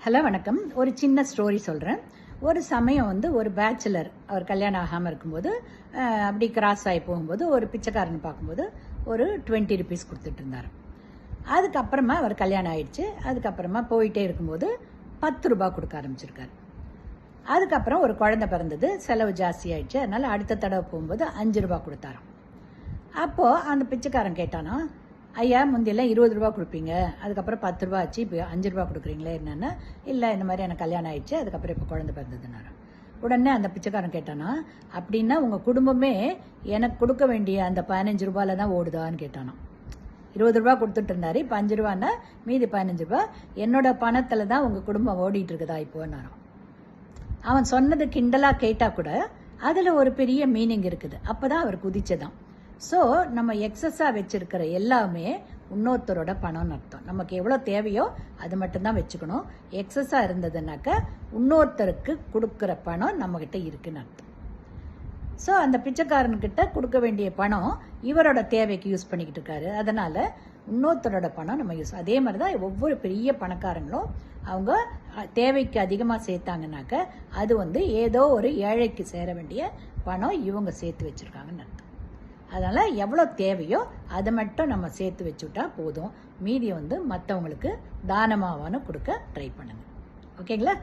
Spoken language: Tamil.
ஹலோ வணக்கம். ஒரு சின்ன ஸ்டோரி சொல்கிறேன். ஒரு சமயம் ஒரு பேச்சுலர் அவர் கல்யாணம் ஆகாமல் இருக்கும்போது அப்படி கிராஸ் ஆகி போகும்போது ஒரு பிச்சைக்காரன் பார்க்கும்போது ஒரு 20 ருபீஸ் கொடுத்துட்டு இருந்தார். அதுக்கப்புறமா அவர் கல்யாணம் ஆயிடுச்சு. அதுக்கப்புறமா போயிட்டே இருக்கும்போது 10 ரூபா கொடுக்க ஆரம்பிச்சிருக்காரு. அதுக்கப்புறம் ஒரு குழந்தை பிறந்தது, செலவு ஜாஸ்தி ஆயிடுச்சு. அதனால் அடுத்த தடவை போகும்போது 5 ரூபா கொடுத்தாராம். அப்போது அந்த பிச்சைக்காரன் கேட்டானா, ஐயா முந்தியெல்லாம் 20 ரூபா கொடுப்பீங்க, அதுக்கப்புறம் 10 ரூபா ஆச்சு, இப்போ 5 ரூபா கொடுக்குறீங்களே என்னென்னா, இல்லை இந்த மாதிரி எனக்கு கல்யாணம் ஆயிடுச்சு, அதுக்கப்புறம் இப்போ குழந்தை பிறந்ததுனாரு. உடனே அந்த பிச்சைக்காரன் கேட்டானா, அப்படின்னா உங்கள் குடும்பமே எனக்கு கொடுக்க வேண்டிய அந்த 15 ரூபாயில் தான் ஓடுதான்னு கேட்டானான். 20 ரூபா கொடுத்துட்டு இருந்தாரு, இப்போ 5 ரூபான்னா மீதி 15 ரூபா என்னோட பணத்தில் தான் உங்கள் குடும்பம் ஓடிட்டு இருக்குதா இப்போன்னாரான். அவன் சொன்னது கிண்டலாக கேட்டால் கூட அதில் ஒரு பெரிய மீனிங் இருக்குது. அப்போ தான் அவர் குதிச்சதான். ஸோ நம்ம எக்ஸஸாக வச்சுருக்கிற எல்லாமே இன்னொருத்தரோட பணம்னு அர்த்தம். நமக்கு எவ்வளோ தேவையோ அது மட்டும்தான் வச்சுக்கணும். எக்ஸஸாக இருந்ததுனாக்க இன்னொருத்தருக்கு கொடுக்குற பணம் நம்மக்கிட்ட இருக்குன்னு அர்த்தம். ஸோ அந்த பிச்சைக்காரன்கிட்ட கொடுக்க வேண்டிய பணம் இவரோட தேவைக்கு யூஸ் பண்ணிக்கிட்டு இருக்காரு. அதனால் இன்னொருத்தரோட பணம் நம்ம யூஸ். அதே மாதிரி தான் ஒவ்வொரு பெரிய பணக்காரங்களும் அவங்க தேவைக்கு அதிகமாக சேர்த்தாங்கனாக்க அது ஏதோ ஒரு ஏழைக்கு சேர வேண்டிய பணம் இவங்க சேர்த்து வச்சுருக்காங்கன்னு அர்த்தம். அதனால் எவ்வளோ தேவையோ அதை மட்டும் நம்ம சேர்த்து வச்சுட்டா போதும். மீதி மற்றவங்களுக்கு தானமாவான்னு கொடுக்க ட்ரை பண்ணுங்கள். ஓகேங்களா?